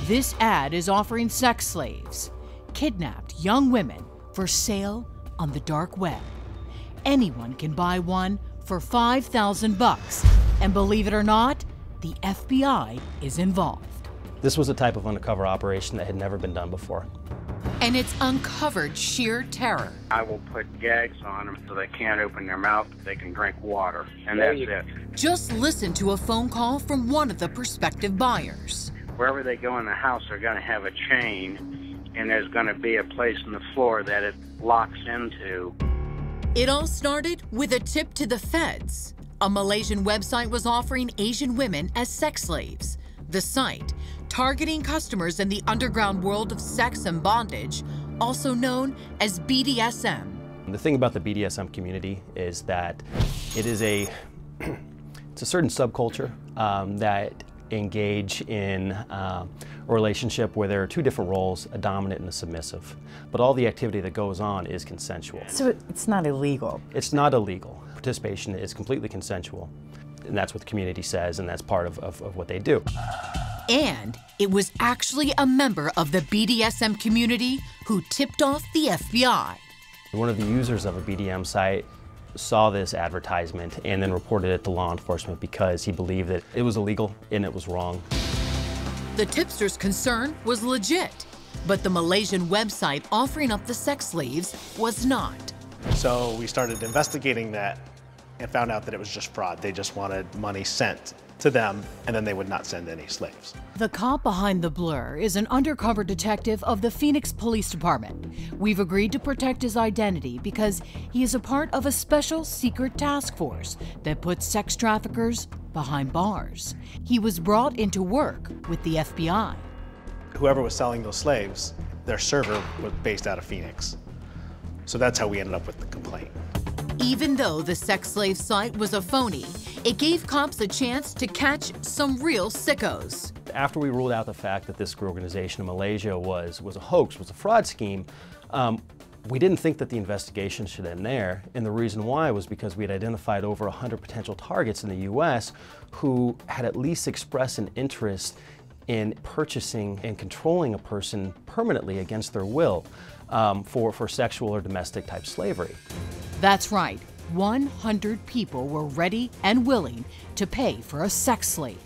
This ad is offering sex slaves, kidnapped young women, for sale on the dark web. Anyone can buy one for $5,000. And believe it or not, the FBI is involved. This was a type of undercover operation that had never been done before. And it's uncovered sheer terror. I will put gags on them so they can't open their mouth, they can drink water, and that's it. Just listen to a phone call from one of the prospective buyers. Wherever they go in the house, they're going to have a chain, and there's going to be a place in the floor that it locks into. It all started with a tip to the feds. A Malaysian website was offering Asian women as sex slaves. The site, targeting customers in the underground world of sex and bondage, also known as BDSM. The thing about the BDSM community is that it is it's a certain subculture that engage in a relationship where there are two different roles, a dominant and a submissive. But all the activity that goes on is consensual. So it's not illegal? It's not illegal. Participation is completely consensual. And that's what the community says, and that's part of what they do. And it was actually a member of the BDSM community who tipped off the FBI. One of the users of a BDM site saw this advertisement and then reported it to law enforcement because he believed that it was illegal and it was wrong. The tipster's concern was legit, but the Malaysian website offering up the sex slaves was not. So we started investigating that and found out that it was just fraud. They just wanted money sent to them, and then they would not send any slaves. The cop behind the blur is an undercover detective of the Phoenix Police Department. We've agreed to protect his identity because he is a part of a special secret task force that puts sex traffickers behind bars. He was brought into work with the FBI. Whoever was selling those slaves, their server was based out of Phoenix. So that's how we ended up with the complaint. Even though the sex slave site was a phony, it gave cops a chance to catch some real sickos. After we ruled out the fact that this organization in Malaysia was a hoax, was a fraud scheme, we didn't think that the investigation should end there. And the reason why was because we had identified over 100 potential targets in the US who had at least expressed an interest in purchasing and controlling a person permanently against their will for sexual or domestic type slavery. That's right, 100 people were ready and willing to pay for a sex slave.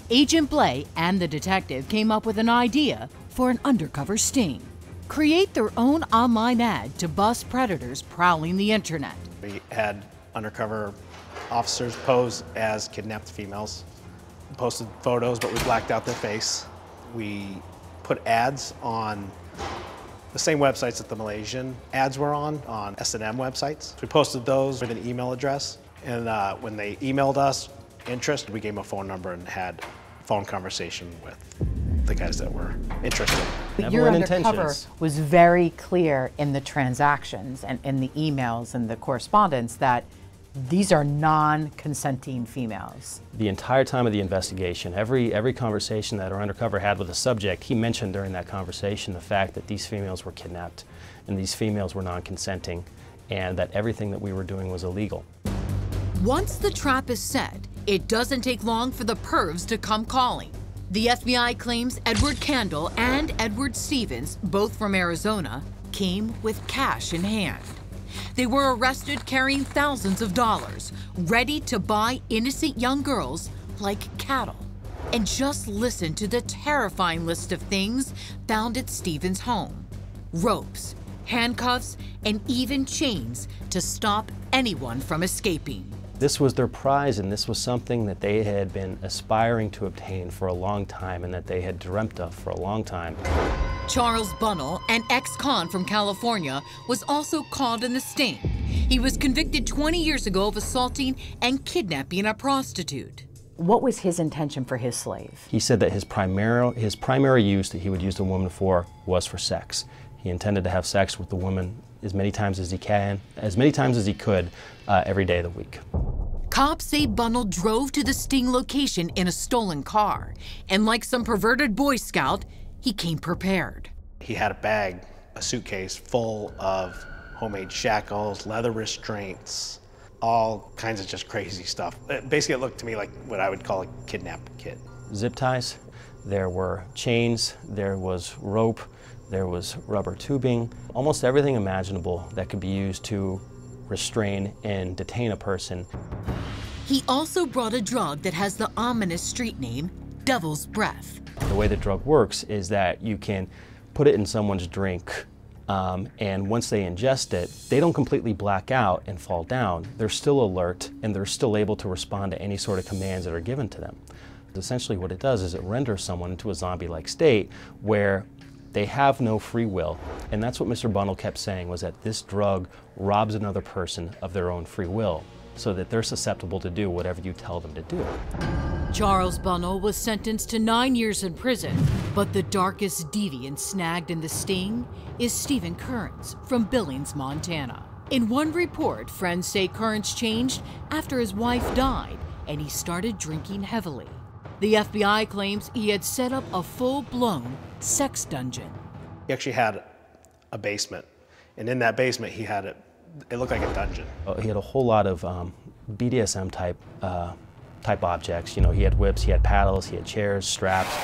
Agent Blay and the detective came up with an idea for an undercover sting. Create their own online ad to bust predators prowling the internet. We had undercover officers pose as kidnapped females, posted photos, but we blacked out their face. We put ads on the same websites that the Malaysian ads were on S&M websites. We posted those with an email address, and when they emailed us interest, we gave them a phone number and had a phone conversation with the guys that were interested. Your undercover was very clear in the transactions and in the emails and the correspondence that these are non-consenting females. The entire time of the investigation, every conversation that our undercover had with the subject, he mentioned during that conversation the fact that these females were kidnapped and these females were non-consenting and that everything that we were doing was illegal. Once the trap is set, it doesn't take long for the pervs to come calling. The FBI claims Edward Candle and Edward Stevens, both from Arizona, came with cash in hand. They were arrested carrying thousands of dollars, ready to buy innocent young girls like cattle. And just listen to the terrifying list of things found at Stevens' home. Ropes, handcuffs, and even chains to stop anyone from escaping. This was their prize, and this was something that they had been aspiring to obtain for a long time and that they had dreamt of for a long time. Charles Bunnell, an ex-con from California, was also caught in the sting. He was convicted 20 years ago of assaulting and kidnapping a prostitute. What was his intention for his slave? He said that his primary use that he would use the woman for was for sex. He intended to have sex with the woman as many times as he could, every day of the week. Cops say Bunnell drove to the sting location in a stolen car, and like some perverted Boy Scout, he came prepared. He had a bag, a suitcase full of homemade shackles, leather restraints, all kinds of just crazy stuff. Basically, it looked to me like what I would call a kidnap kit. Zip ties, There were chains, there was rope, there was rubber tubing, almost everything imaginable that could be used to restrain and detain a person. He also brought a drug that has the ominous street name, Devil's Breath. The way the drug works is that you can put it in someone's drink, and once they ingest it, they don't completely black out and fall down. They're still alert, and they're still able to respond to any sort of commands that are given to them. Essentially what it does is it renders someone into a zombie-like state where they have no free will. And that's what Mr. Bundle kept saying, was that this drug robs another person of their own free will, so that they're susceptible to do whatever you tell them to do. Charles Bunnell was sentenced to 9 years in prison, but the darkest deviant snagged in the sting is Stephen Kearns from Billings, Montana. In one report, friends say Kearns changed after his wife died and he started drinking heavily. The FBI claims he had set up a full-blown sex dungeon. He actually had a basement, and in that basement he had it looked like a dungeon. He had a whole lot of BDSM type objects. You know, he had whips, he had paddles, he had chairs, straps.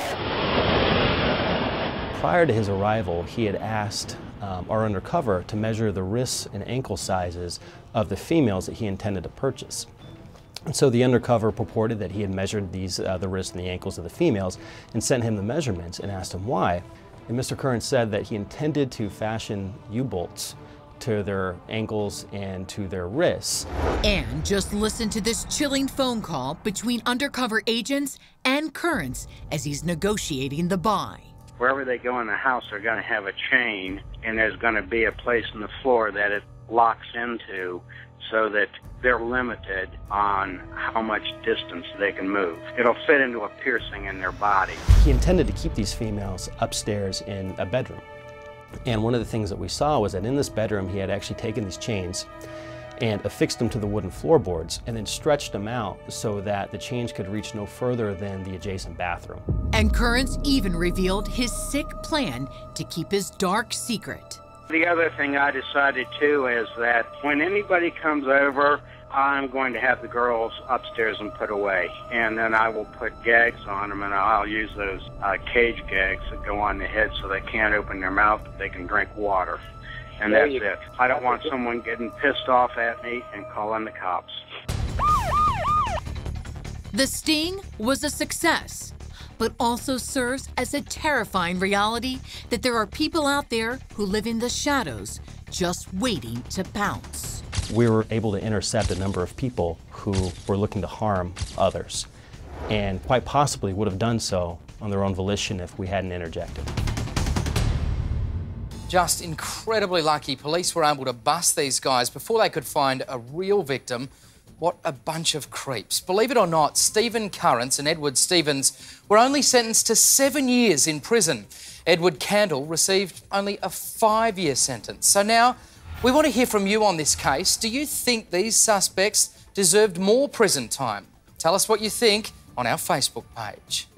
Prior to his arrival, he had asked our undercover to measure the wrists and ankle sizes of the females that he intended to purchase. And so the undercover purported that he had measured the wrists and the ankles of the females and sent him the measurements and asked him why. And Mr. Kearns said that he intended to fashion U-bolts to their ankles and to their wrists. And just listen to this chilling phone call between undercover agents and Kearns as he's negotiating the buy. Wherever they go in the house, they're going to have a chain, and there's going to be a place in the floor that it locks into so that they're limited on how much distance they can move. It'll fit into a piercing in their body. He intended to keep these females upstairs in a bedroom. And one of the things that we saw was that in this bedroom, he had actually taken these chains and affixed them to the wooden floorboards and then stretched them out so that the chains could reach no further than the adjacent bathroom. And Kearns even revealed his sick plan to keep his dark secret. The other thing I decided too is that when anybody comes over, I'm going to have the girls upstairs and put away. And then I will put gags on them, and I'll use those cage gags that go on the head so they can't open their mouth, but they can drink water. And that's it. I don't want someone getting pissed off at me and calling the cops. The sting was a success, but also serves as a terrifying reality that there are people out there who live in the shadows just waiting to pounce. We were able to intercept a number of people who were looking to harm others, and quite possibly would have done so on their own volition if we hadn't interjected. Just incredibly lucky police were able to bust these guys before they could find a real victim. What a bunch of creeps. Believe it or not, Stephen Kearns and Edward Stevens were only sentenced to 7 years in prison. Edward Candle received only a 5-year sentence. So now, we want to hear from you on this case. Do you think these suspects deserved more prison time? Tell us what you think on our Facebook page.